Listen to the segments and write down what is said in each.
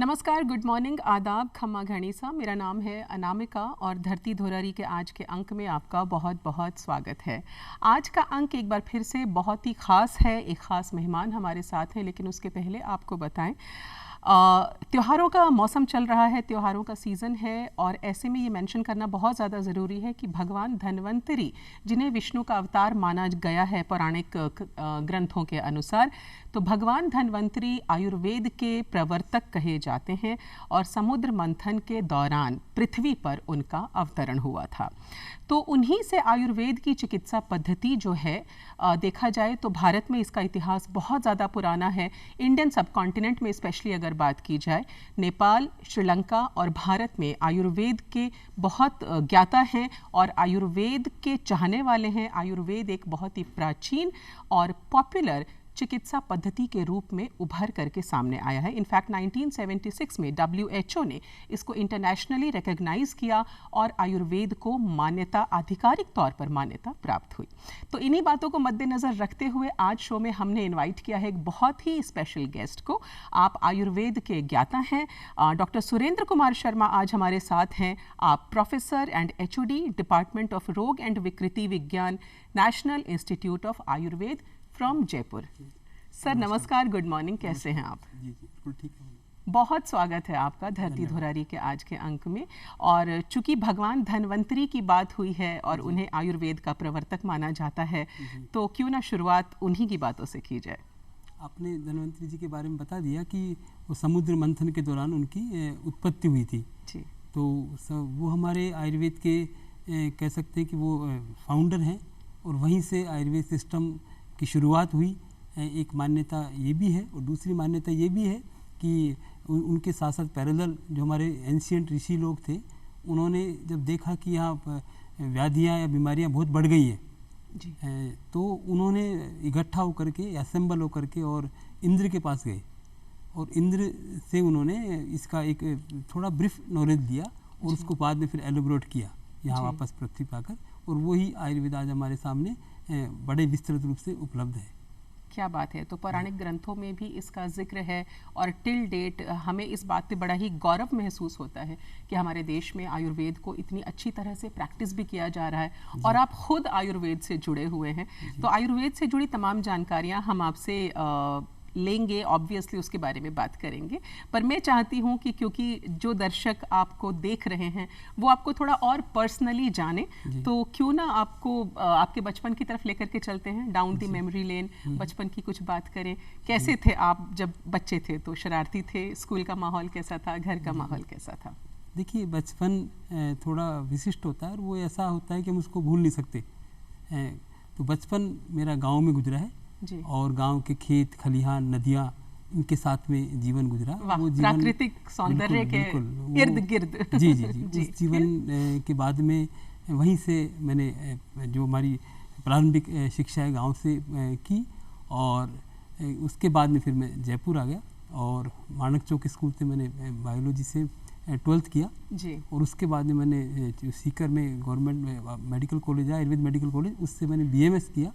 नमस्कार, good morning, आदाब, खम्मा घनीसा। मेरा नाम है अनामिका और धरती धुरहरी के आज के अंक में आपका बहुत बहुत स्वागत है। आज का अंक एक बार फिर से बहुत ही ख़ास है। एक ख़ास मेहमान हमारे साथ हैं, लेकिन उसके पहले आपको बताएं त्योहारों का मौसम चल रहा है, त्योहारों का सीज़न है और ऐसे में ये मेंशन करना बहुत ज़्यादा ज़रूरी है कि भगवान धन्वंतरी, जिन्हें विष्णु का अवतार माना गया है पौराणिक ग्रंथों के अनुसार, तो भगवान धन्वंतरी आयुर्वेद के प्रवर्तक कहे जाते हैं और समुद्र मंथन के दौरान पृथ्वी पर उनका अवतरण हुआ था। तो उन्हीं से आयुर्वेद की चिकित्सा पद्धति जो है देखा जाए तो भारत में इसका इतिहास बहुत ज़्यादा पुराना है। इंडियन सब कॉन्टिनेंट में स्पेशली अगर बात की जाए, नेपाल, श्रीलंका और भारत में आयुर्वेद के बहुत ज्ञाता हैं और आयुर्वेद के चाहने वाले हैं। आयुर्वेद एक बहुत ही प्राचीन और पॉपुलर चिकित्सा पद्धति के रूप में उभर करके सामने आया है। इनफैक्ट 1976 में WHO ने इसको इंटरनेशनली रिकॉग्नाइज किया और आयुर्वेद को मान्यता, आधिकारिक तौर पर मान्यता प्राप्त हुई। तो इन्हीं बातों को मद्देनज़र रखते हुए आज शो में हमने इनवाइट किया है एक बहुत ही स्पेशल गेस्ट को। आप आयुर्वेद के ज्ञाता हैं, डॉक्टर सुरेंद्र कुमार शर्मा आज हमारे साथ हैं। आप professor and HOD, department of रोग एंड विकृति विज्ञान, national institute of Ayurveda from Jaipur. Sir नमस्कार, गुड मॉर्निंग, कैसे हैं आप? जी बिल्कुल ठीक है। बहुत स्वागत है आपका धरती धुरहरी के आज के अंक में। और चूंकि भगवान धन्वंतरी की बात हुई है और उन्हें आयुर्वेद का प्रवर्तक माना जाता है, तो क्यों ना शुरुआत उन्हीं की बातों से की जाए। आपने धन्वंतरी जी के बारे में बता दिया कि वो समुद्र मंथन के दौरान उनकी उत्पत्ति हुई थी जी। तो वो हमारे आयुर्वेद के कह सकते हैं कि वो फाउंडर हैं और वहीं से आयुर्वेद सिस्टम की शुरुआत हुई। एक मान्यता ये भी है और दूसरी मान्यता ये भी है कि उनके साथ साथ पैरेलल जो हमारे एंशिएंट ऋषि लोग थे, उन्होंने जब देखा कि यहाँ व्याधियाँ या बीमारियाँ बहुत बढ़ गई हैं जी, तो उन्होंने इकट्ठा होकर के, असेंबल होकर के और इंद्र के पास गए और इंद्र से उन्होंने इसका एक थोड़ा ब्रीफ नॉलेज दिया और उसको बाद में फिर एलोबरेट किया यहाँ वापस पृथ्वी पर आकर, और वही आयुर्वेद आज हमारे सामने बड़े विस्तृत रूप से उपलब्ध है। क्या बात है। तो पौराणिक ग्रंथों में भी इसका जिक्र है और टिल डेट हमें इस बात पे बड़ा ही गौरव महसूस होता है कि हमारे देश में आयुर्वेद को इतनी अच्छी तरह से प्रैक्टिस भी किया जा रहा है और आप खुद आयुर्वेद से जुड़े हुए हैं। तो आयुर्वेद से जुड़ी तमाम जानकारियाँ हम आपसे लेंगे, ऑब्वियसली उसके बारे में बात करेंगे, पर मैं चाहती हूँ कि क्योंकि जो दर्शक आपको देख रहे हैं वो आपको थोड़ा और पर्सनली जाने, तो क्यों ना आपको आपके बचपन की तरफ लेकर के चलते हैं, डाउन दी मेमोरी लेन, बचपन की कुछ बात करें। कैसे थे आप जब बच्चे थे? तो शरारती थे? स्कूल का माहौल कैसा था? घर का माहौल कैसा था? देखिए, बचपन थोड़ा विशिष्ट होता है और वो ऐसा होता है कि हम उसको भूल नहीं सकते। तो बचपन मेरा गाँव में गुजरा है जी। और गांव के खेत, खलिहान, नदियाँ, इनके साथ में जीवन गुजरा। वो प्राकृतिक सौंदर्य के इर्द गिर्द जी जी जी, जी। उस जीवन के बाद में वहीं से मैंने जो हमारी प्रारंभिक शिक्षा है गांव से की, और उसके बाद में फिर मैं जयपुर आ गया और मानक चौक स्कूल से मैंने बायोलॉजी से 12th किया जी। और उसके बाद में मैंने सीकर में गवर्नमेंट मेडिकल कॉलेज है, आयुर्वेद मेडिकल कॉलेज, उससे मैंने BMS किया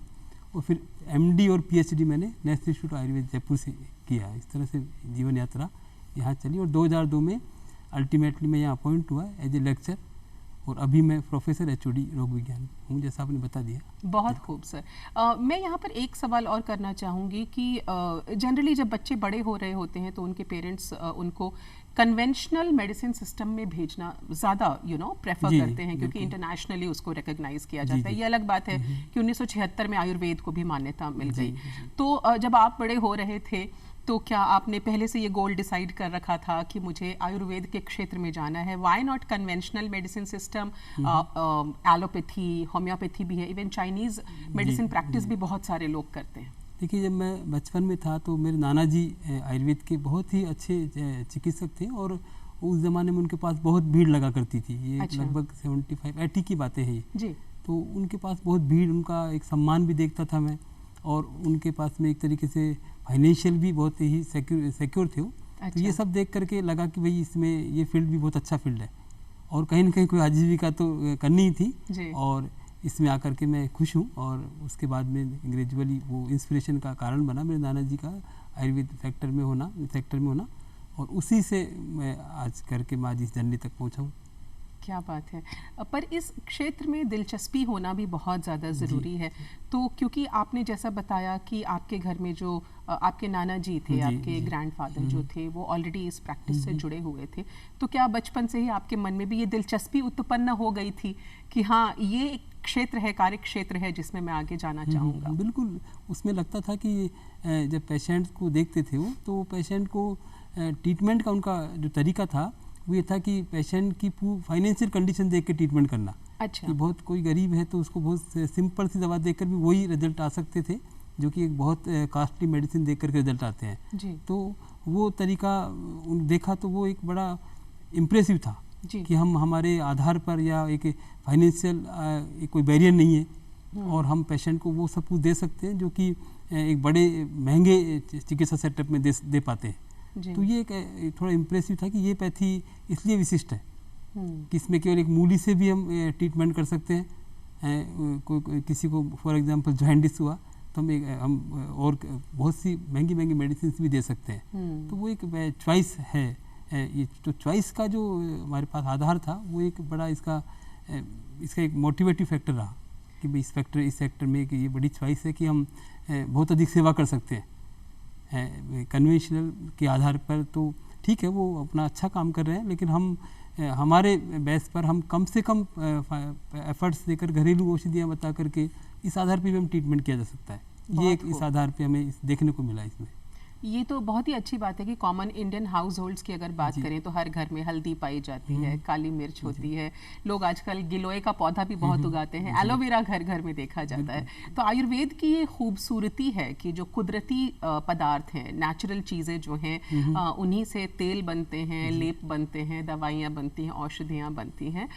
और फिर MD और PhD मैंने नेशनल इंस्टीट्यूट आयुर्वेद जयपुर से किया। इस तरह से जीवन यात्रा यहाँ चली और 2002 में अल्टीमेटली मैं यहाँ अपॉइंट हुआ एज ए लेक्चर, और अभी मैं प्रोफेसर HOD रोग विज्ञान हूँ, जैसा आपने बता दिया। बहुत खूब सर। मैं यहाँ पर एक सवाल और करना चाहूँगी कि जनरली जब बच्चे बड़े हो रहे होते हैं तो उनके पेरेंट्स उनको कन्वेंशनल मेडिसिन सिस्टम में भेजना ज़्यादा प्रेफर करते हैं, क्योंकि इंटरनेशनली उसको रिकॉग्नाइज किया जाता है। ये अलग बात है कि 1976 में आयुर्वेद को भी मान्यता मिल गई। तो जब आप बड़े हो रहे थे तो क्या आपने पहले से ये गोल डिसाइड कर रखा था कि मुझे आयुर्वेद के क्षेत्र में जाना है? Why not conventional medicine system? Allopathy, homeopathy भी है, इवन चाइनीज़ मेडिसिन प्रैक्टिस भी बहुत सारे लोग करते हैं। देखिए, जब मैं बचपन में था तो मेरे नाना जी आयुर्वेद के बहुत ही अच्छे चिकित्सक थे और उस ज़माने में उनके पास बहुत भीड़ लगा करती थी। ये लगभग 75-80 की बातें हैं जी। तो उनके पास बहुत भीड़, उनका एक सम्मान भी देखता था मैं, और उनके पास में एक तरीके से फाइनेंशियल भी बहुत ही सिक्योर थे वो। तो ये सब देख करके लगा कि भाई इसमें ये फील्ड भी बहुत अच्छा फील्ड है और कहीं ना कहीं कोई आजीविका तो करनी ही थी, और इसमें आकर के मैं खुश हूँ। और उसके बाद में ग्रेजुअली वो इंस्पिरेशन का कारण बना मेरे नाना जी का आयुर्वेद सेक्टर में होना। और उसी से मैं आज करके मैं आज इस जर्नी तक पहुँचा हूँ। क्या बात है। पर इस क्षेत्र में दिलचस्पी होना भी बहुत ज़्यादा ज़रूरी है। तो क्योंकि आपने जैसा बताया कि आपके घर में जो आपके नाना जी थे, आपके ग्रैंडफादर जो थे, वो ऑलरेडी इस प्रैक्टिस से जुड़े हुए थे, तो क्या बचपन से ही आपके मन में भी ये दिलचस्पी उत्पन्न हो गई थी कि हाँ, ये एक क्षेत्र है, कार्य क्षेत्र है जिसमें मैं आगे जाना चाहूँगा? बिल्कुल, उसमें लगता था कि जब पेशेंट को देखते थे वो, तो पेशेंट को ट्रीटमेंट का उनका जो तरीका था वो ये था कि पेशेंट की फाइनेंशियल कंडीशन देख के ट्रीटमेंट करना। अच्छा। कि बहुत कोई गरीब है तो उसको बहुत सिंपल सी दवा देकर भी वही रिजल्ट आ सकते थे जो कि एक बहुत कॉस्टली मेडिसिन देख कर के रिजल्ट आते हैं जी। तो वो तरीका देखा तो वो एक बड़ा इम्प्रेसिव था जी। कि हम हमारे आधार पर या एक फाइनेंशियल कोई बैरियर नहीं है और हम पेशेंट को वो सब कुछ दे सकते हैं जो कि एक बड़े महंगे चिकित्सा सेटअप में दे पाते हैं। तो ये एक थोड़ा इम्प्रेसिव था कि ये पैथी इसलिए विशिष्ट है कि इसमें केवल एक मूली से भी हम ट्रीटमेंट कर सकते हैं। किसी को फॉर एग्जांपल जॉइंटिस हुआ तो हम और बहुत सी महंगी महंगी मेडिसिन भी दे सकते हैं। तो वो एक चॉइस है। ये तो चॉइस का जो हमारे पास आधार था वो एक बड़ा इसका एक मोटिवेटिव फैक्टर रहा कि भाई इस सेक्टर में कि ये बड़ी चॉइस है कि हम बहुत अधिक सेवा कर सकते हैं। कन्वेंशनल के आधार पर तो ठीक है वो अपना अच्छा काम कर रहे हैं, लेकिन हम हमारे बेस पर हम कम से कम एफर्ट्स देकर घरेलू औषधियाँ बता करके इस आधार पर भी हम ट्रीटमेंट किया जा सकता है। ये एक इस आधार पे हमें देखने को मिला इसमें। ये तो बहुत ही अच्छी बात है कि कॉमन इंडियन हाउस होल्ड्स की अगर बात करें तो हर घर में हल्दी पाई जाती है, काली मिर्च होती है, लोग आजकल गिलोय का पौधा भी बहुत उगाते हैं, एलोवेरा घर घर में देखा जाता है। तो आयुर्वेद की ये खूबसूरती है कि जो कुदरती पदार्थ हैं, नेचुरल चीज़ें जो हैं, उन्हीं से तेल बनते हैं, लेप बनते हैं, दवाइयाँ बनती हैं, औषधियाँ बनती हैं।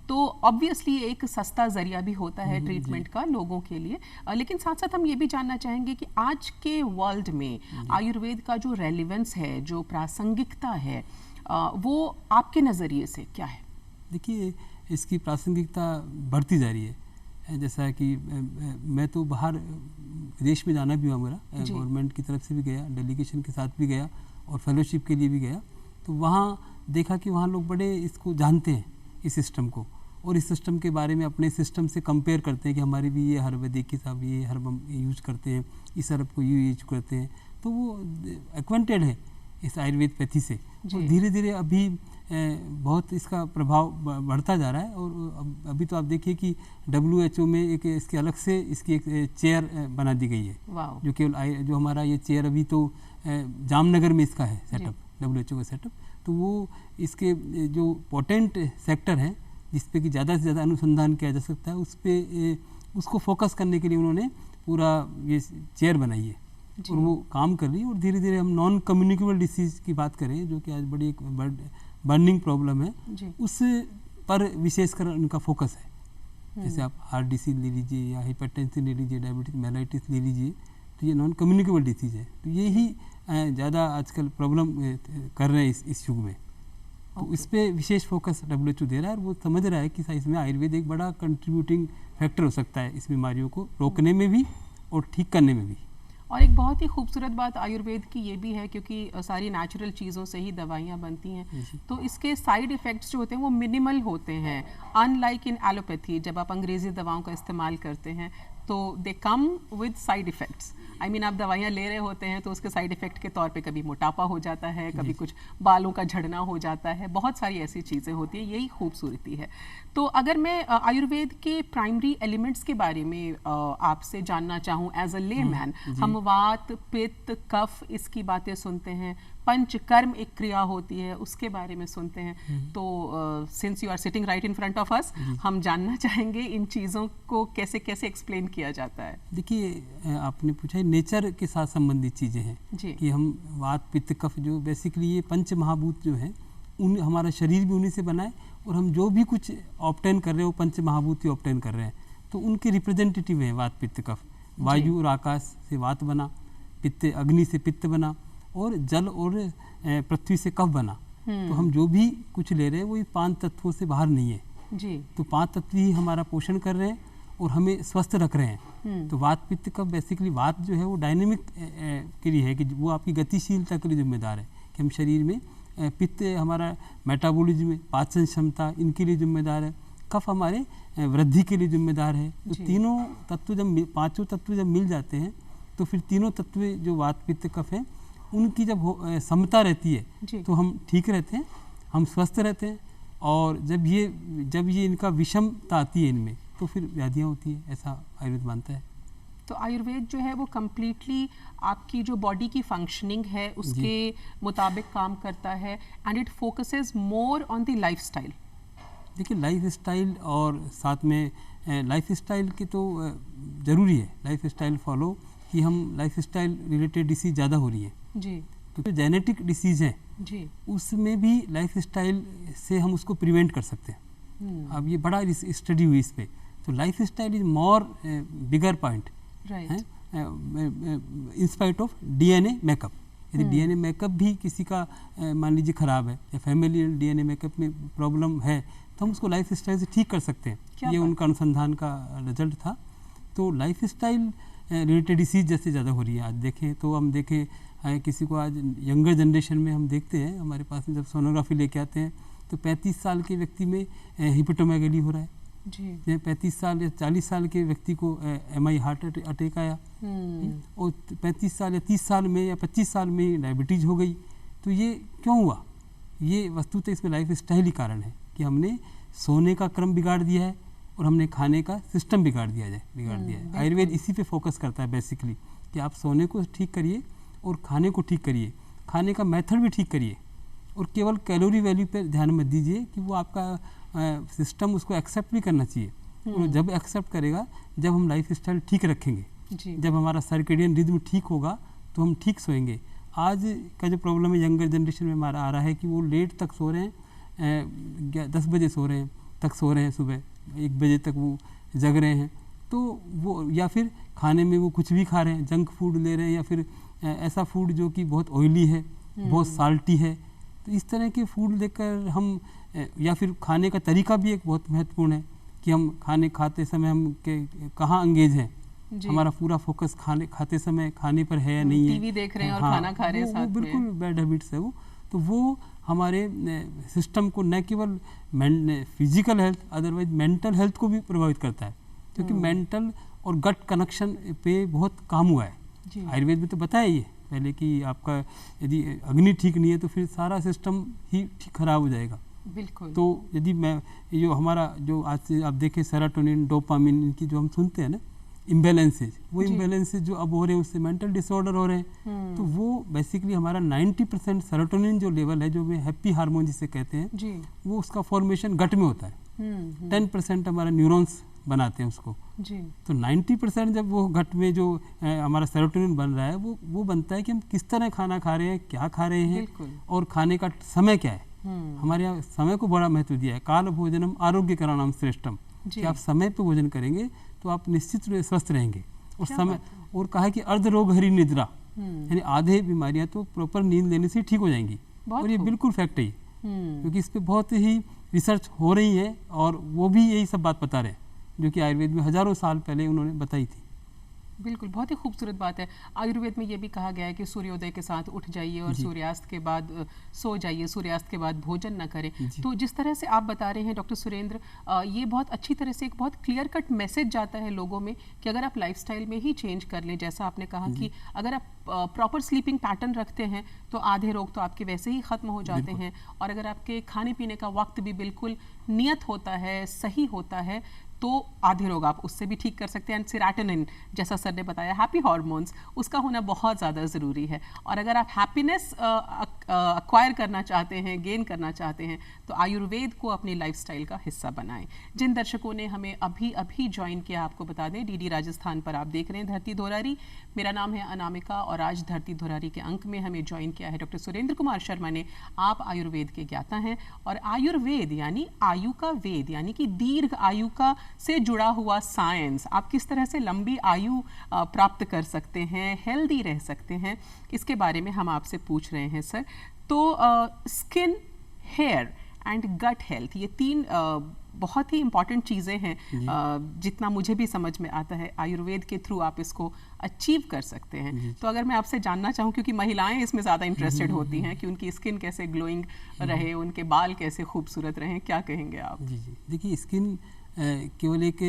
तो ऑब्वियसली एक सस्ता जरिया भी होता है ट्रीटमेंट का लोगों के लिए। लेकिन साथ साथ हम ये भी जानना चाहेंगे कि आज के वर्ल्ड में आयुर्वेद का जो रेलिवेंस है, जो प्रासंगिकता है, वो आपके नज़रिए से क्या है? देखिए, इसकी प्रासंगिकता बढ़ती जा रही है। जैसा कि मैं तो बाहर विदेश में जाना भी हुआ मेरा, गवर्नमेंट की तरफ से भी गया, डेलीगेशन के साथ भी गया और फेलोशिप के लिए भी गया। तो वहाँ देखा कि वहाँ लोग बड़े इसको जानते हैं, इस सिस्टम को, और इस सिस्टम के बारे में अपने सिस्टम से कंपेयर करते हैं कि हमारे भी ये आयुर्वेदिक के साथ ये हर्ब हम यूज करते हैं, इस हर्ब को यूज करते हैं। तो वो एक्वेंटेड है इस आयुर्वेद पैथी से और धीरे धीरे अभी बहुत इसका प्रभाव बढ़ता जा रहा है। और अभी तो आप देखिए कि WHO में एक इसके अलग से इसकी एक चेयर बना दी गई है, जो केवल जो हमारा ये चेयर अभी तो जामनगर में इसका है सेटअप, WHO का सेटअप। तो वो इसके जो पोटेंट सेक्टर हैं जिस पे कि ज़्यादा से ज़्यादा अनुसंधान किया जा सकता है, उस पे उसको फोकस करने के लिए उन्होंने पूरा ये चेयर बनाई है और वो काम कर रही है। और धीरे धीरे हम नॉन कम्युनिकेबल डिसीज़ की बात करें जो कि आज बड़ी एक बर्निंग प्रॉब्लम है, उस पर विशेषकर उनका फोकस है। जैसे आप हार्ट डिसीज ले लीजिए या हाइपरटेंशन ले लीजिए, डायबिटीज मेलाइटिस ले लीजिए, तो ये नॉन कम्युनिकेबल डिसीज़ है। तो ये ही ज़्यादा आजकल प्रॉब्लम कर रहे हैं इस युग में। तो इस पर विशेष फोकस WHO दे रहा है और वो समझ रहा है कि इसमें आयुर्वेद एक बड़ा कंट्रीब्यूटिंग फैक्टर हो सकता है इस बीमारियों को रोकने में भी और ठीक करने में भी। और एक बहुत ही खूबसूरत बात आयुर्वेद की ये भी है क्योंकि सारी नेचुरल चीज़ों से ही दवाइयाँ बनती हैं, तो इसके साइड इफ़ेक्ट्स जो होते हैं वो मिनिमल होते हैं। अनलाइक इन एलोपैथी, जब आप अंग्रेज़ी दवाओं का इस्तेमाल करते हैं तो they come with side effects. I mean आप दवाइयाँ ले रहे होते हैं तो उसके साइड इफ़ेक्ट के तौर पे कभी मोटापा हो जाता है, कभी कुछ बालों का झड़ना हो जाता है, बहुत सारी ऐसी चीज़ें होती हैं। यही खूबसूरती है। तो अगर मैं आयुर्वेद के प्राइमरी एलिमेंट्स के बारे में आपसे जानना चाहूँ एज अ लेमैन, हम वात, पित्त, कफ इसकी बातें सुनते हैं, पंचकर्म एक क्रिया होती है उसके बारे में सुनते हैं। तो since you are sitting right in front of us, हम जानना चाहेंगे इन चीज़ों को कैसे कैसे एक्सप्लेन किया जाता है। देखिए, आपने पूछा नेचर के साथ संबंधित चीज़ें हैं कि हम वात, पित्त, कफ जो बेसिकली ये पंच महाभूत जो हैं, उन हमारा शरीर भी उन्हीं से बना है और हम जो भी कुछ ऑब्टेन कर रहे हैं वो पंच महाभूत ही ऑब्टेन कर रहे हैं। तो उनके रिप्रेजेंटेटिव हैं वात, पित्त, कफ। वायु और आकाश से वात बना, पित्त अग्नि से पित्त बना और जल और पृथ्वी से कफ बना। तो हम जो भी कुछ ले रहे हैं वो 5 तत्वों से बाहर नहीं है जी। तो 5 तत्व ही हमारा पोषण कर रहे हैं और हमें स्वस्थ रख रहे हैं। तो वात, पित्त, कफ बेसिकली वात जो है वो डायनेमिक के लिए है कि वो आपकी गतिशीलता के लिए जिम्मेदार है कि हम शरीर में पित्त हमारा मेटाबॉलिज्म, पाचन क्षमता, इनके लिए जिम्मेदार है। कफ हमारे वृद्धि के लिए जिम्मेदार है। तो तीनों तत्व जब पांचों तत्व जब मिल जाते हैं तो फिर तीनों तत्व जो वात पित्त कफ है उनकी जब समता रहती है तो हम ठीक रहते हैं, हम स्वस्थ रहते हैं। और जब ये इनका विषमता आती है इनमें तो फिर व्याधियाँ होती है, ऐसा आयुर्वेद मानता है। तो आयुर्वेद जो है वो कम्प्लीटली आपकी जो बॉडी की फंक्शनिंग है उसके मुताबिक काम करता है and it focuses more on the lifestyle. देखिए लाइफस्टाइल और साथ में लाइफस्टाइल के तो ज़रूरी है लाइफस्टाइल फॉलो, कि हम लाइफस्टाइल रिलेटेड डिसीज़ ज़्यादा हो रही है जी। तो जो जेनेटिक डिसीज़ हैं जी उसमें भी लाइफस्टाइल से हम उसको प्रिवेंट कर सकते हैं। अब ये बड़ा स्टडी हुई इस पर, तो lifestyle is more bigger point in spite of DNA makeup. यदि डीएनए मेकअप भी किसी का मान लीजिए ख़राब है या फैमिलियल डीएनए मेकअप में प्रॉब्लम है तो हम उसको लाइफस्टाइल से ठीक कर सकते हैं। ये उनका अनुसंधान का रिजल्ट था। तो लाइफस्टाइल रिलेटेड डिसीज़ जैसे ज़्यादा हो रही है। आज देखें तो हम देखें किसी को आज यंगर जनरेशन में हम देखते हैं, हमारे पास में जब सोनोग्राफी लेके आते हैं तो 35 साल के व्यक्ति में हिपेटोमेगैली हो रहा है जी। 35 साल या 40 साल के व्यक्ति को MI हार्ट अटैक आया और 35 साल या 30 साल में या 25 साल में डायबिटीज़ हो गई। तो ये क्यों हुआ? ये वस्तुतः इसमें लाइफ स्टाइल ही कारण है कि हमने सोने का क्रम बिगाड़ दिया है और हमने खाने का सिस्टम बिगाड़ दिया है। आयुर्वेद इसी पे फोकस करता है बेसिकली कि आप सोने को ठीक करिए और खाने को ठीक करिए, खाने का मेथड भी ठीक करिए और केवल कैलोरी वैल्यू पे ध्यान मत दीजिए कि वो आपका सिस्टम उसको एक्सेप्ट भी करना चाहिए। और जब एक्सेप्ट करेगा जब हम लाइफ स्टाइल ठीक रखेंगे, जब हमारा सर्केडियन रिदम ठीक होगा तो हम ठीक सोएंगे। आज का जो प्रॉब्लम है यंगर जनरेशन में हमारा आ रहा है कि वो लेट तक सो रहे हैं, 10 बजे सो रहे हैं, सुबह 1 बजे तक वो जग रहे हैं। तो वो या फिर खाने में वो कुछ भी खा रहे हैं, जंक फूड ले रहे हैं या फिर ऐसा फूड जो कि बहुत ऑयली है, बहुत साल्टी है। तो इस तरह के फूड लेकर हम या फिर खाने का तरीका भी एक बहुत महत्वपूर्ण है कि हम खाते समय हम कहाँ एंगेज हैं, हमारा पूरा फोकस खाते समय खाने पर है या नहीं है, टीवी देख रहे हैं और खाना खा रहे हैं साथ में, बिल्कुल बैड हैबिट्स है वो। तो वो हमारे सिस्टम को न केवल physical health otherwise mental health को भी प्रभावित करता है, क्योंकि मेंटल और गट कनेक्शन पे बहुत काम हुआ है। आयुर्वेद में तो बताया ही है पहले कि आपका यदि अग्नि ठीक नहीं है तो फिर सारा सिस्टम ही ठीक खराब हो जाएगा। बिल्कुल। तो यदि मैं जो हमारा जो आज से आप देखें सेरोटोनिन, डोपामिन, इनकी जो हम सुनते हैं ना इम्बैलेंसेज, वो इम्बैलेंसेज जो अब हो रहे हैं उससे मेंटल डिसऑर्डर हो रहे हैं। तो वो बेसिकली हमारा 90% सेरोटोनिन जो लेवल है, जो में हैप्पी हार्मोन जिसे कहते हैं, वो उसका फॉर्मेशन गट में होता है। 10% हमारा न्यूरॉन्स बनाते हैं उसको जी। तो 90% जब वो गट में जो हमारा सेरोटोनिन बन रहा है वो बनता है कि हम किस तरह खाना खा रहे हैं, क्या खा रहे हैं और खाने का समय क्या है। हमारे यहाँ समय को बड़ा महत्व दिया है। काल भोजनम आरोग्य कराणाम श्रेष्ठम, कि आप समय पे भोजन करेंगे तो आप निश्चित रूप से स्वस्थ रहेंगे। और समय और कहा कि अर्ध रोग हरी निद्रा, यानी आधे बीमारियां तो प्रॉपर नींद लेने से ठीक हो जाएंगी। और ये बिल्कुल फैक्ट है, क्योंकि इस पे बहुत ही रिसर्च हो रही है और वो भी यही सब बात बता रहे हैं जो कि आयुर्वेद में हजारों साल पहले उन्होंने बताई थी। बिल्कुल, बहुत ही खूबसूरत बात है। आयुर्वेद में ये भी कहा गया है कि सूर्योदय के साथ उठ जाइए और सूर्यास्त के बाद सो जाइए, सूर्यास्त के बाद भोजन न करें। तो जिस तरह से आप बता रहे हैं डॉक्टर सुरेंद्र, ये बहुत अच्छी तरह से एक बहुत क्लियर कट मैसेज जाता है लोगों में कि अगर आप लाइफस्टाइल में ही चेंज कर लें, जैसा आपने कहा कि अगर आप प्रॉपर स्लीपिंग पैटर्न रखते हैं तो आधे रोग तो आपके वैसे ही ख़त्म हो जाते हैं। और अगर आपके खाने पीने का वक्त भी बिल्कुल नियत होता है, सही होता है, तो आधे रोग आप उससे भी ठीक कर सकते हैं। एंड सेरोटोनिन, जैसा सर ने बताया, हैप्पी हार्मोन्स, उसका होना बहुत ज़्यादा ज़रूरी है। और अगर आप हैप्पीनेस अक्वायर करना चाहते हैं, गेन करना चाहते हैं, तो आयुर्वेद को अपनी लाइफस्टाइल का हिस्सा बनाएं। जिन दर्शकों ने हमें अभी अभी ज्वाइन किया, आपको बता दें DD राजस्थान पर आप देख रहे हैं धरती धोरारी। मेरा नाम है अनामिका और आज धरती धोरारी के अंक में हमें ज्वाइन किया है डॉक्टर सुरेंद्र कुमार शर्मा ने। आप आयुर्वेद के ज्ञाता हैं और आयुर्वेद यानी आयु का वेद, यानी कि दीर्घ आयु का से जुड़ा हुआ साइंस, आप किस तरह से लंबी आयु प्राप्त कर सकते हैं, हेल्दी रह सकते हैं, इसके बारे में हम आपसे पूछ रहे हैं सर। तो skin, hair and gut health, ये 3 बहुत ही इंपॉर्टेंट चीज़ें हैं। जितना मुझे भी समझ में आता है आयुर्वेद के थ्रू आप इसको अचीव कर सकते हैं। तो अगर मैं आपसे जानना चाहूँ, क्योंकि महिलाएं इसमें ज़्यादा इंटरेस्टेड होती हैं कि उनकी स्किन कैसे ग्लोइंग रहे, उनके बाल कैसे खूबसूरत रहें, क्या कहेंगे आप? जी जी, देखिए स्किन केवल एक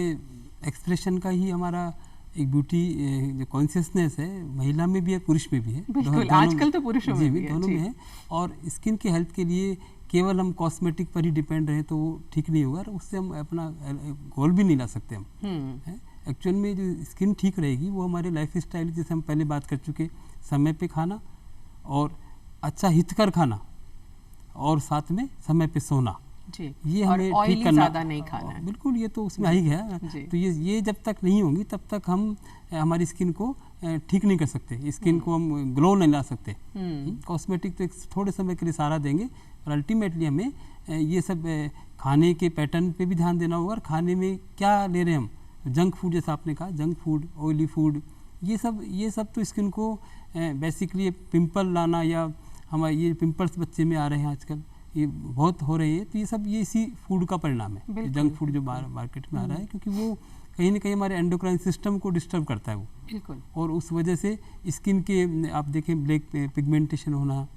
एक्सप्रेशन का ही हमारा एक ब्यूटी जो कॉन्शियसनेस है, महिला में भी है, पुरुष में भी है। बिल्कुल, आजकल तो पुरुषों में भी है, दोनों में है। और स्किन के हेल्थ के लिए केवल हम कॉस्मेटिक पर ही डिपेंड रहे तो वो ठीक नहीं होगा, उससे हम अपना गोल भी नहीं ला सकते हम। एक्चुअल में जो स्किन ठीक रहेगी वो हमारे लाइफ स्टाइल, जैसे हम पहले बात कर चुके, समय पे खाना और अच्छा हितकर खाना और साथ में समय पे सोना जी। ये और हमें ऑयली ठीक करना, ज़्यादा नहीं खाना है। बिल्कुल, ये तो उसमें आ ही गया। तो ये जब तक नहीं होंगी तब तक हम हमारी स्किन को ठीक नहीं कर सकते, स्किन को हम ग्लो नहीं ला सकते। कॉस्मेटिक तो एक थोड़े समय के लिए सहारा देंगे, और अल्टीमेटली हमें ये सब खाने के पैटर्न पे भी ध्यान देना होगा, और खाने में क्या ले रहे हैं हम। जंक फूड, जैसा आपने कहा, जंक फूड, ऑयली फूड, ये सब तो स्किन को बेसिकली पिंपल लाना, या हमारे ये पिंपल्स बच्चे में आ रहे हैं आजकल, ये बहुत हो रही है, तो ये इसी फूड का परिणाम है, जंक फूड जो मार्केट में आ रहा है, क्योंकि वो कहीं ना कहीं हमारे एंडोक्राइन सिस्टम को डिस्टर्ब करता है वो। बिल्कुल। और उस वजह से स्किन के आप देखें ब्लैक पिगमेंटेशन होना,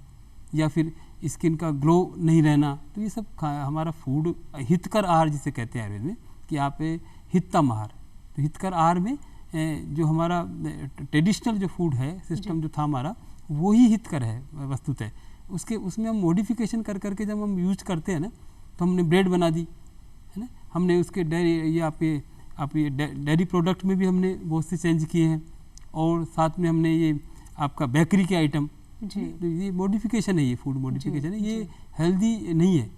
या फिर स्किन का ग्लो नहीं रहना, तो ये सब हमारा फूड, हितकर आहार जिसे कहते हैं आयुर्वेद में, कि आप हितम आहार, तो हितकर आहार में जो हमारा ट्रेडिशनल जो फूड है सिस्टम जो था हमारा, वही हितकर है वस्तुतः। उसमें हम मॉडिफिकेशन कर करके जब हम यूज करते हैं ना, तो हमने ब्रेड बना दी है ना, हमने उसके डेयरी, ये आप ये डेयरी प्रोडक्ट में भी हमने बहुत से चेंज किए हैं, और साथ में हमने ये आपका बेकरी के आइटम जी, तो ये मॉडिफिकेशन है, ये फूड मॉडिफिकेशन है, ये हेल्दी नहीं है।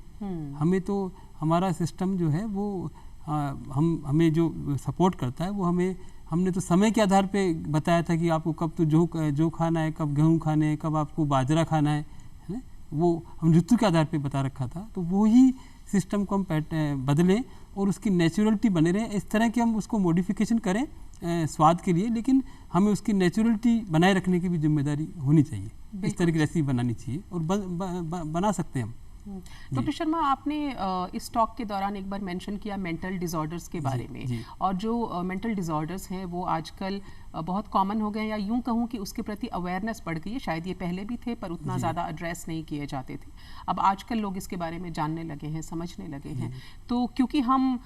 हमें तो हमारा सिस्टम जो है वो हमें जो सपोर्ट करता है वो हमने तो समय के आधार पे बताया था कि आपको कब तो जौ खाना है, कब गेहूँ खाने हैं, कब आपको बाजरा खाना है ना, वो हम ऋतु के आधार पे बता रखा था। तो वही सिस्टम को हम बदलें और उसकी नेचुरलिटी बने रहें, इस तरह के हम उसको मॉडिफिकेशन करें स्वाद के लिए, लेकिन हमें उसकी नेचुरलिटी बनाए रखने की भी जिम्मेदारी होनी चाहिए। इस तरह की रेसिपी बनानी चाहिए, और बना सकते हैं हम। डॉक्टर शर्मा, आपने इस टॉक के दौरान एक बार मेंशन किया मेंटल डिसऑर्डर्स के बारे में, और जो मेंटल डिसऑर्डर्स हैं वो आजकल बहुत कॉमन हो गए, या यूं कहूं कि उसके प्रति अवेयरनेस बढ़ गई है। शायद ये पहले भी थे पर उतना ज़्यादा एड्रेस नहीं किए जाते थे, अब आजकल लोग इसके बारे में जानने लगे हैं, समझने लगे हैं। तो क्योंकि हम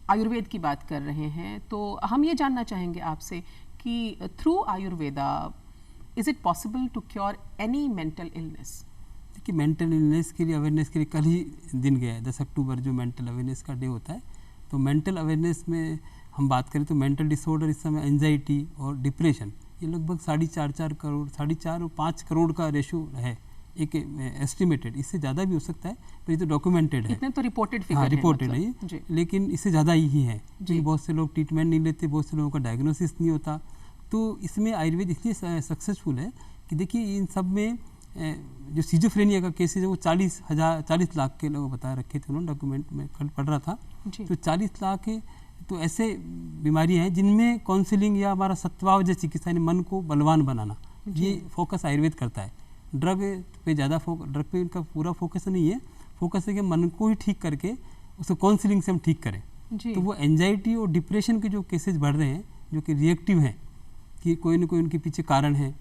आयुर्वेद की बात कर रहे हैं, तो हम ये जानना चाहेंगे आपसे कि through Ayurveda is it possible to cure any mental illness? कि मेंटल इलनेस के लिए, अवेयरनेस के लिए कल ही दिन गया है, 10 अक्टूबर जो मेंटल अवेयरनेस का डे होता है। तो मेंटल अवेयरनेस में हम बात करें तो मेंटल डिसऑर्डर इस समय एंजाइटी और डिप्रेशन, ये लगभग 4.5 करोड़, 4.5 और 5 करोड़ का रेशो है, एक एस्टिमेटेड, इससे ज़्यादा भी हो सकता है, पर ये तो डॉक्यूमेंटेड है। इतने तो रिपोर्टेड फिगर है, रिपोर्टेड है ये, लेकिन इससे ज़्यादा ही है, क्योंकि बहुत से लोग ट्रीटमेंट नहीं लेते, बहुत से लोगों का डायग्नोसिस नहीं होता। तो इसमें आयुर्वेद इसलिए सक्सेसफुल है कि देखिए इन सब में जो सिजोफ्रेनिया का केसेज है वो 40 लाख के लोग बता रखे थे उन्होंने, डॉक्यूमेंट में कल पढ़ रहा था। तो 40 लाख तो ऐसे बीमारियां हैं जिनमें काउंसलिंग या हमारा सत्वावजय चिकित्सा, यानी मन को बलवान बनाना, ये फोकस आयुर्वेद करता है। ड्रग पे ज़्यादा ड्रग पे इनका पूरा फोकस नहीं है, फोकस है कि मन को ही ठीक करके उसको काउंसलिंग से हम ठीक करें। तो वो एंजाइटी और डिप्रेशन के जो केसेज बढ़ रहे हैं, जो कि रिएक्टिव हैं, कि कोई ना कोई उनके पीछे कारण है,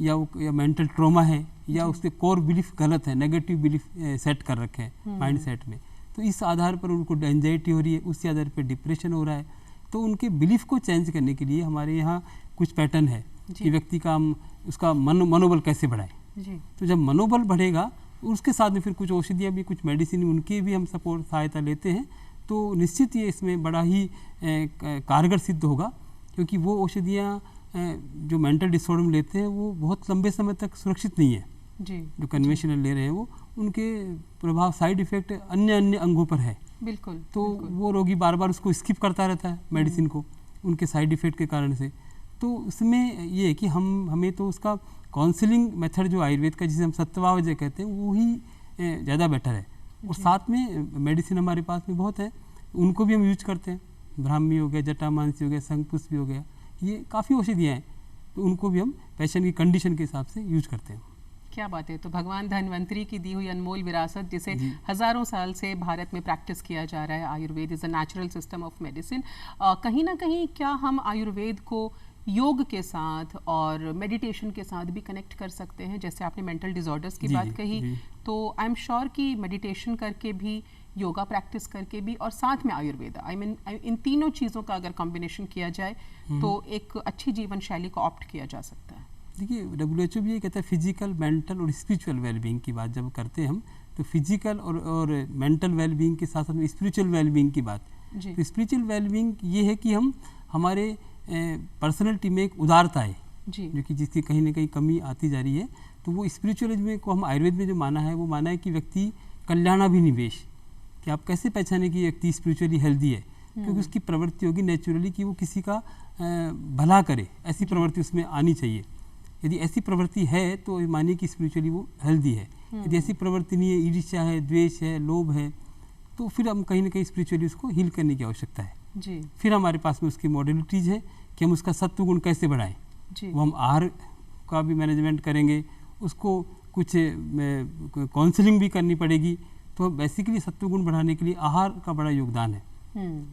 या मेंटल ट्रॉमा है, या उसके कोर बिलीफ गलत है, नेगेटिव बिलीफ सेट कर रखे हैं माइंड सेट में, तो इस आधार पर उनको एंजाइटी हो रही है, उसी आधार पर डिप्रेशन हो रहा है। तो उनके बिलीफ को चेंज करने के लिए हमारे यहाँ कुछ पैटर्न है कि व्यक्ति का हम उसका मनोबल कैसे बढ़ाएं। तो जब मनोबल बढ़ेगा, उसके साथ में फिर कुछ औषधियाँ भी, कुछ मेडिसिन, उनकी भी हम सपोर्ट सहायता लेते हैं, तो निश्चित ये इसमें बड़ा ही कारगर सिद्ध होगा, क्योंकि वो औषधियाँ जो मेंटल डिसऑर्डर में लेते हैं वो बहुत लंबे समय तक सुरक्षित नहीं है जी। जो कन्वेंशनल ले रहे हैं वो, उनके प्रभाव, साइड इफेक्ट अन्य अंगों पर है। बिल्कुल। तो वो रोगी बार बार उसको स्किप करता रहता है मेडिसिन को, उनके साइड इफेक्ट के कारण से। तो उसमें ये है कि हमें तो उसका काउंसलिंग मेथड जो आयुर्वेद का, जिसे हम सत्वावजय कहते हैं, वो ही ज़्यादा बेटर है। और साथ में मेडिसिन हमारे पास में बहुत है, उनको भी हम यूज करते हैं। ब्राह्मी हो गया, जटामांसी हो गया, शंखपुष्पी हो गया, ये काफ़ी औषधियाँ हैं, तो उनको भी हम पेशेंट की कंडीशन के हिसाब से यूज करते हैं। क्या बात है। तो भगवान धन्वंतरी की दी हुई अनमोल विरासत, जिसे हजारों साल से भारत में प्रैक्टिस किया जा रहा है, Ayurveda is a natural system of medicine. कहीं ना कहीं क्या हम आयुर्वेद को योग के साथ और मेडिटेशन के साथ भी कनेक्ट कर सकते हैं? जैसे आपने मेंटल डिसऑर्डर्स की बात कही, तो आई एम श्योर कि मेडिटेशन करके भी, योगा प्रैक्टिस करके भी, और साथ में आयुर्वेद, इन तीनों चीज़ों का अगर कॉम्बिनेशन किया जाए तो एक अच्छी जीवन शैली को ऑप्ट किया जा सकता है। देखिए, WHO भी ये कहता है फिजिकल, मेंटल और स्पिरिचुअल वेलबींग की बात जब करते हैं हम, तो फिजिकल और मेंटल वेलबींग के साथ साथ स्पिरिचुअल वेलबींग की बात। तो स्पिरिचुअल वेलबींग ये है कि हम हमारे पर्सनैलिटी में एक उदारता है जो कि जिसकी कहीं ना कहीं कमी आती जा रही है। तो वो स्पिरिचुअलिज्म को हम आयुर्वेद में जो माना है, वो माना है कि व्यक्ति कल्याणाभिनिवेश, कि आप कैसे पहचाने कि व्यक्ति स्पिरिचुअली हेल्दी है, क्योंकि उसकी प्रवृत्ति होगी नेचुरली कि वो किसी का भला करे, ऐसी प्रवृत्ति उसमें आनी चाहिए। यदि ऐसी प्रवृत्ति है तो मानिए कि स्पिरिचुअली वो हेल्दी है। यदि ऐसी प्रवृत्ति नहीं है, ईर्ष्या है, द्वेष है, लोभ है, तो फिर हम कहीं ना कहीं स्पिरिचुअली उसको हील करने की आवश्यकता है जी। फिर हमारे पास में उसकी मॉडलिटीज़ है कि हम उसका सत्व गुण कैसे बढ़ाएं जी। वो हम आहार का भी मैनेजमेंट करेंगे, उसको कुछ काउंसलिंग भी करनी पड़ेगी। तो बेसिकली सत्व गुण बढ़ाने के लिए आहार का बड़ा योगदान है,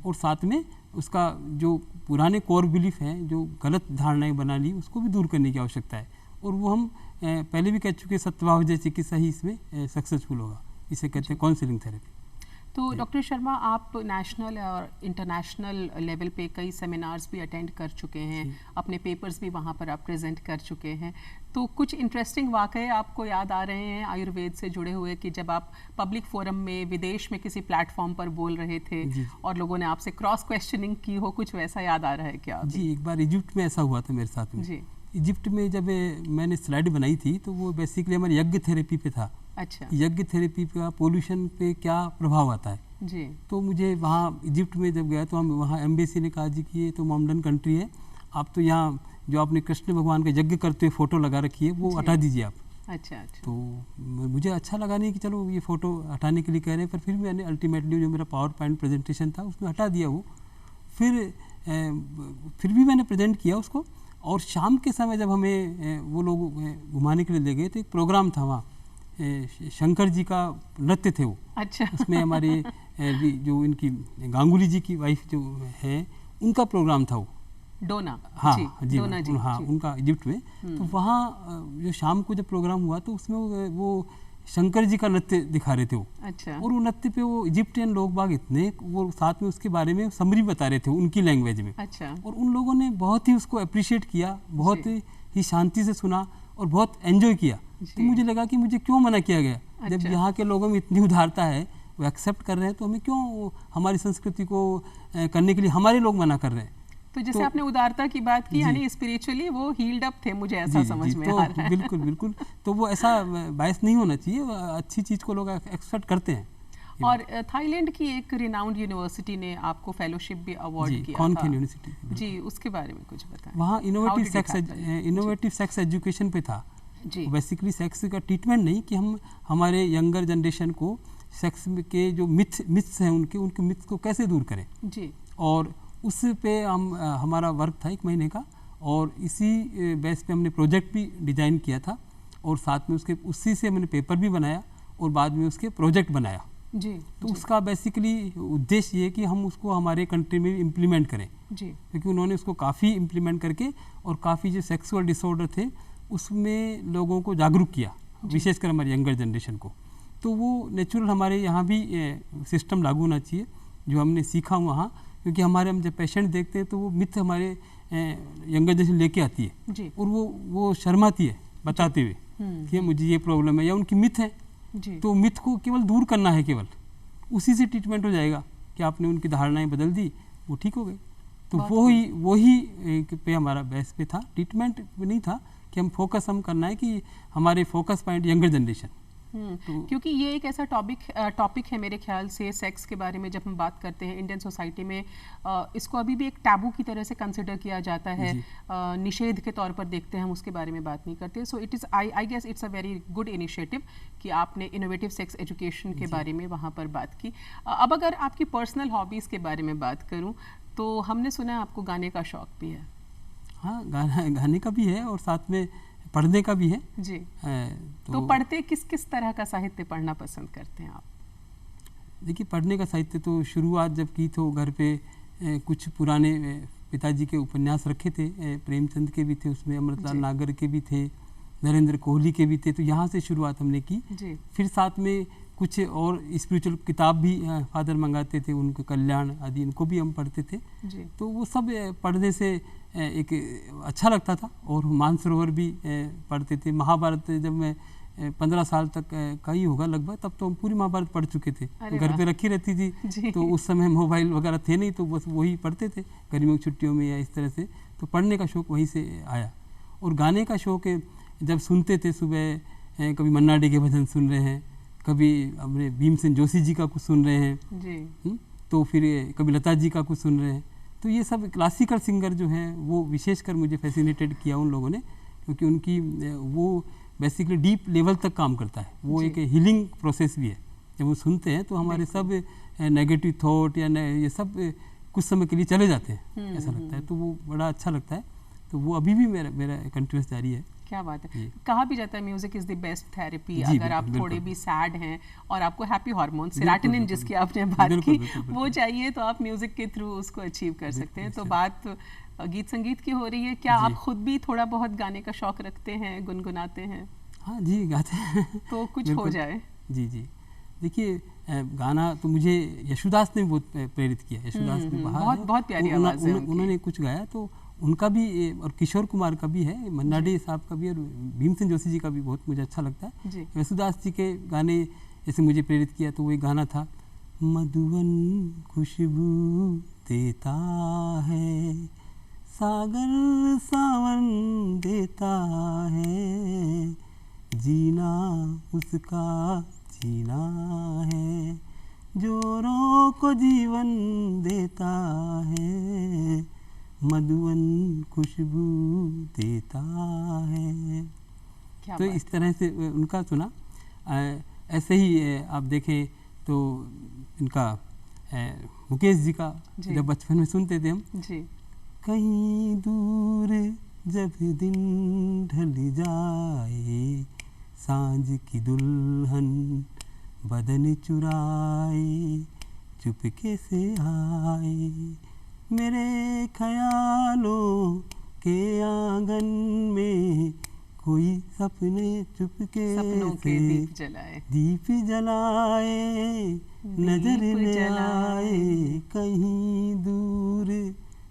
और साथ में उसका जो पुराने कोर बिलीफ हैं, जो गलत धारणाएं बना ली, उसको भी दूर करने की आवश्यकता है। और वो हम पहले भी कह चुके, सत्वाव जय चिकित्सा ही इसमें सक्सेसफुल होगा, इसे कहते हैं काउंसलिंग थेरेपी। तो डॉक्टर शर्मा, आप नेशनल और इंटरनेशनल लेवल पे कई सेमिनार्स भी अटेंड कर चुके हैं, अपने पेपर्स भी वहाँ पर आप प्रेजेंट कर चुके हैं। तो कुछ इंटरेस्टिंग वाक़ये आपको याद आ रहे हैं आयुर्वेद से जुड़े हुए, कि जब आप पब्लिक फोरम में विदेश में किसी प्लेटफॉर्म पर बोल रहे थे और लोगों ने आपसे क्रॉस क्वेश्चनिंग की हो, कुछ वैसा याद आ रहा है क्या? जी, एक बार इजिप्ट में ऐसा हुआ था मेरे साथ में जी। इजिप्ट में जब मैंने स्लाइड बनाई थी, तो वो बेसिकली हमारे यज्ञ थेरेपी पे था। अच्छा। यज्ञ थेरेपी का पोल्यूशन पे क्या प्रभाव आता है जी। तो मुझे वहाँ इजिप्ट में जब गया, तो हम वहाँ एम्बेसी ने कहा जी कि ये तो मॉडर्न कंट्री है, आप तो यहाँ जो आपने कृष्ण भगवान का यज्ञ करते हुए फ़ोटो लगा रखी है, वो हटा दीजिए आप। अच्छा। तो मुझे अच्छा लगा नहीं कि चलो ये फ़ोटो हटाने के लिए कह रहे हैं, पर फिर मैंने अल्टीमेटली जो मेरा पावर पॉइंट प्रेजेंटेशन था उसमें हटा दिया वो। फिर भी मैंने प्रेजेंट किया उसको, और शाम के समय जब हमें वो लोग घुमाने के लिए ले गए, तो एक प्रोग्राम था वहाँ, शंकर जी का नृत्य थे वो। अच्छा। उसमें हमारे जो इनकी गांगुली जी की वाइफ जो है, उनका प्रोग्राम था वो, डोना। हाँ जी, डोना जी, हाँ जी। उनका इजिप्ट में। तो वहाँ जो शाम को जब प्रोग्राम हुआ, तो उसमें वो शंकर जी का नृत्य दिखा रहे थे वो। अच्छा। और वो नृत्य पे वो इजिप्टियन लोग बाग इतने, वो साथ में उसके बारे में समरी बता रहे थे उनकी लैंग्वेज में। अच्छा। और उन लोगों ने बहुत ही उसको अप्रिशिएट किया, बहुत ही शांति से सुना और बहुत एंजॉय किया। तो मुझे लगा कि मुझे क्यों मना किया गया। अच्छा। जब यहाँ के लोगों में इतनी उदारता है, वो एक्सेप्ट कर रहे हैं, तो हमें क्यों हमारी संस्कृति को करने के लिए हमारे लोग मना कर रहे हैं। तो जैसे आपने उदारता की बात की, यानी स्पिरिचुअली वो हील्ड अप थे, मुझे ऐसा समझ में आ रहा है। बिल्कुल बिल्कुल। तो वो ऐसा बायस नहीं होना चाहिए, अच्छी चीज़ को लोग एक्सेप्ट करते हैं। और थाईलैंड की एक रिनाउंड यूनिवर्सिटी ने आपको फेलोशिप भी अवार्ड किया था। कॉनकेन यूनिवर्सिटी जी, उसके बारे में कुछ बताएं। वहाँ इनोवेटिव सेक्स एजुकेशन पे था जी। बेसिकली सेक्स का ट्रीटमेंट नहीं, कि हम हमारे यंगर जनरेशन को सेक्स के जो मिथ्स हैं उनके मिथ्स को कैसे दूर करें जी। और उस पे हमारा वर्क था 1 महीने का, और इसी बेस पे हमने प्रोजेक्ट भी डिज़ाइन किया था, और साथ में उसी से मैंने पेपर भी बनाया, और बाद में उसके प्रोजेक्ट बनाया जी। तो उसका बेसिकली उद्देश्य ये कि हम उसको हमारे कंट्री में इम्प्लीमेंट करें जी। क्योंकि उन्होंने उसको काफ़ी इम्प्लीमेंट करके, और काफ़ी जो सेक्सुअल डिसऑर्डर थे उसमें लोगों को जागरूक किया, विशेषकर हमारी यंगर जनरेशन को। तो वो नेचुरल हमारे यहाँ भी सिस्टम लागू होना चाहिए, जो हमने सीखा वहाँ। क्योंकि हम जब पेशेंट देखते हैं, तो वो मिथ हमारे यंगर जनरेशन लेके आती है जी। और वो शर्माती है बताते हुए कि मुझे ये प्रॉब्लम है, या उनकी मिथ है जी। तो मिथ को केवल दूर करना है, केवल उसी से ट्रीटमेंट हो जाएगा कि आपने उनकी धारणाएं बदल दी, वो ठीक हो गए। तो वही पे हमारा बेस पे था, ट्रीटमेंट नहीं था कि हम फोकस करना है कि हमारे फोकस पॉइंट यंगर जनरेशन। क्योंकि ये एक ऐसा टॉपिक है मेरे ख्याल से, सेक्स के बारे में जब हम बात करते हैं इंडियन सोसाइटी में, इसको अभी भी एक टैबू की तरह से कंसिडर किया जाता है, निषेध के तौर पर देखते हैं हम, उसके बारे में बात नहीं करते। So it is I guess it's a very good initiative कि आपने इनोवेटिव सेक्स एजुकेशन के बारे में वहाँ पर बात की। अब अगर आपकी पर्सनल हॉबीज़ के बारे में बात करूँ, तो हमने सुना है आपको गाने का शौक़ भी है। हाँ, गाने का भी है, और साथ में पढ़ने का भी है जी। तो पढ़ते किस तरह का साहित्य पढ़ना पसंद करते हैं आप? देखिए, पढ़ने का साहित्य तो शुरुआत जब की तो घर पे कुछ पुराने पिताजी के उपन्यास रखे थे, प्रेमचंद के भी थे, उसमें अमृतलाल नागर के भी थे, नरेंद्र कोहली के भी थे, तो यहाँ से शुरुआत हमने की। फिर साथ में कुछ और स्पिरिचुअल किताब भी फादर मंगाते थे, उनके कल्याण आदि इनको भी हम पढ़ते थे। तो वो सब पढ़ने से एक अच्छा लगता था। और मानसरोवर भी पढ़ते थे। महाभारत जब मैं 15 साल तक का ही होगा लगभग, तब तो हम पूरी महाभारत पढ़ चुके थे। घर पे रखी रहती थी, तो उस समय मोबाइल वगैरह थे नहीं, तो बस वही पढ़ते थे गर्मियों की छुट्टियों में या इस तरह से। तो पढ़ने का शौक़ वहीं से आया। और गाने का शौक़ जब सुनते थे, सुबह कभी मन्ना डे के भजन सुन रहे हैं, कभी अपने भीमसेन जोशी जी का कुछ सुन रहे हैं, तो फिर कभी लता जी का कुछ सुन रहे हैं। तो ये सब क्लासिकल सिंगर जो हैं वो विशेषकर मुझे फैसिनेटेड किया उन लोगों ने, क्योंकि उनकी वो बेसिकली डीप लेवल तक काम करता है। वो एक हीलिंग प्रोसेस भी है। जब वो सुनते हैं तो हमारे सब नेगेटिव थॉट या ये सब कुछ समय के लिए चले जाते हैं, ऐसा लगता है। तो वो बड़ा अच्छा लगता है। तो वो अभी भी मेरा कंटिन्यूस जारी है। क्या बात है। कहा भी जाता है music is the best therapy. अगर आप थोड़े भी सैड हैं और आपको हैप्पी हार्मोन सेरोटोनिन जिसकी आपने बात की वो चाहिए, तो आप म्यूजिक के थ्रू उसको अचीव कर सकते हैं। तो बात गीत संगीत की हो रही है, क्या आप खुद भी थोड़ा बहुत गाने का शौक रखते हैं, गुनगुनाते हैं? हाँ जी, गाते हैं। तो कुछ हो जाए। जी जी, देखिए गाना तो मुझे यशुदास ने बहुत प्रेरित किया। यशुदास ने बहुत प्यारी आवाज़ है उन्होंने कुछ गाया, तो उनका भी और किशोर कुमार का भी है, मन्ना डे साहब का भी, और भीमसेन जोशी जी का भी बहुत मुझे अच्छा लगता है। यशुदास जी के गाने जैसे मुझे प्रेरित किया, तो वही गाना था, मधुवन खुशबू देता है, सागर सावन देता है, जीना उसका जीना है, जोरों को जीवन देता है, मधुवन खुशबू देता है। तो इस तरह से उनका सुना। ऐसे ही आप देखें तो इनका मुकेश जी का जब बचपन में सुनते थे हम जी। कहीं दूर जब दिन ढल जाए, सांझ की दुल्हन बदन चुराए, चुपके से आए, मेरे ख्यालों के आंगन में कोई सपने चुपके से दीप जलाए, नजर न आए, कहीं दूर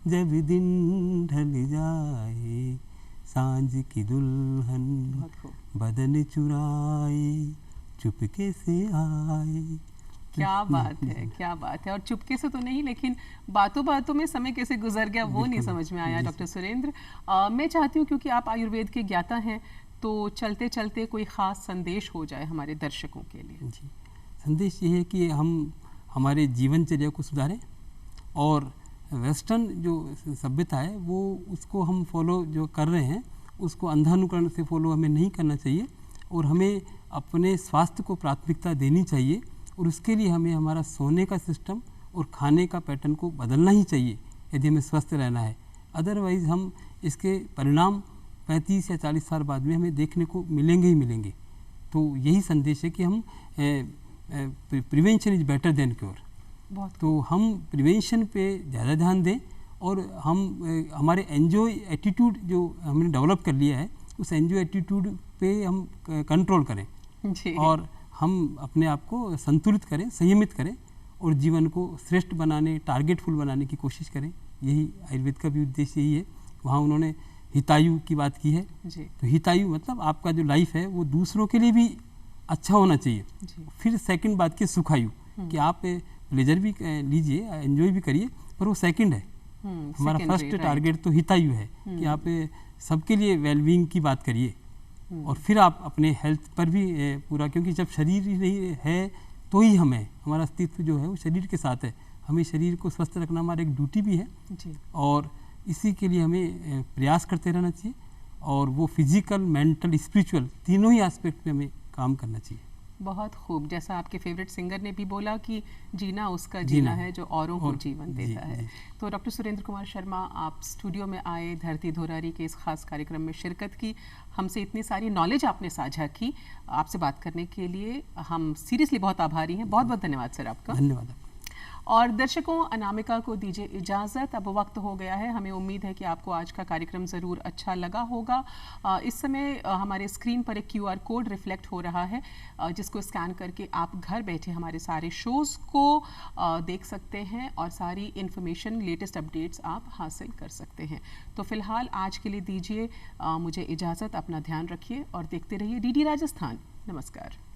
जब दिन ढल जाए, सांझ की दुल्हन बदन चुराए, चुपके से आए। क्या बात है, क्या बात है। और चुपके से तो नहीं, लेकिन बातों बातों में समय कैसे गुजर गया वो नहीं समझ में आया। डॉक्टर सुरेंद्र, मैं चाहती हूँ क्योंकि आप आयुर्वेद के ज्ञाता हैं, तो चलते चलते कोई ख़ास संदेश हो जाए हमारे दर्शकों के लिए। जी, संदेश ये है कि हम हमारे जीवनचर्या को सुधारें, और वेस्टर्न जो सभ्यता है वो उसको हम फॉलो जो कर रहे हैं उसको अंधानुकरण से फॉलो हमें नहीं करना चाहिए, और हमें अपने स्वास्थ्य को प्राथमिकता देनी चाहिए। और उसके लिए हमें हमारा सोने का सिस्टम और खाने का पैटर्न को बदलना ही चाहिए यदि हमें स्वस्थ रहना है। अदरवाइज़ हम इसके परिणाम 35 या 40 साल बाद में हमें देखने को मिलेंगे ही मिलेंगे। तो यही संदेश है कि हम prevention is better than cure. तो हम प्रिवेंशन पे ज़्यादा ध्यान दें, और हम हमारे एन्जॉय एटीट्यूड जो हमने डेवलप कर लिया है उस एन्जॉय एटीट्यूड पे हम कंट्रोल करें जी। और हम अपने आप को संतुलित करें, संयमित करें, और जीवन को श्रेष्ठ बनाने, टारगेटफुल बनाने की कोशिश करें। यही आयुर्वेद का भी उद्देश्य यही है। वहाँ उन्होंने हितायु की बात की है जी। तो हितायु मतलब आपका जो लाइफ है वो दूसरों के लिए भी अच्छा होना चाहिए जी। फिर सेकंड बात की सुखायु, कि आप प्लेजर भी लीजिए, एंजॉय भी करिए, पर वो सेकंड है। हमारा फर्स्ट टारगेट तो हितायु है कि आप सबके लिए वेलबींग की बात करिए, और फिर आप अपने हेल्थ पर भी पूरा, क्योंकि जब शरीर ही नहीं है तो ही हम हैं, हमारा अस्तित्व जो है वो शरीर के साथ है। हमें शरीर को स्वस्थ रखना हमारा एक ड्यूटी भी है जी। और इसी के लिए हमें प्रयास करते रहना चाहिए, और वो फिजिकल, मेंटल, स्पिरिचुअल तीनों ही एस्पेक्ट पे हमें काम करना चाहिए। बहुत खूब, जैसा आपके फेवरेट सिंगर ने भी बोला कि जीना उसका जीना है जो औरों को जीवन देता है। तो डॉक्टर सुरेंद्र कुमार शर्मा, आप स्टूडियो में आए, धरती धोरारी के इस खास कार्यक्रम में शिरकत की, हमसे इतनी सारी नॉलेज आपने साझा की, आपसे बात करने के लिए हम सीरियसली बहुत आभारी हैं। बहुत बहुत धन्यवाद सर आपका। धन्यवाद। और दर्शकों, अनामिका को दीजिए इजाज़त, अब वक्त हो गया है। हमें उम्मीद है कि आपको आज का कार्यक्रम ज़रूर अच्छा लगा होगा। इस समय हमारे स्क्रीन पर एक QR कोड रिफ्लेक्ट हो रहा है, जिसको स्कैन करके आप घर बैठे हमारे सारे शोज़ को देख सकते हैं और सारी इन्फॉर्मेशन, लेटेस्ट अपडेट्स आप हासिल कर सकते हैं। तो फ़िलहाल आज के लिए दीजिए मुझे इजाज़त, अपना ध्यान रखिए और देखते रहिए DD राजस्थान। नमस्कार।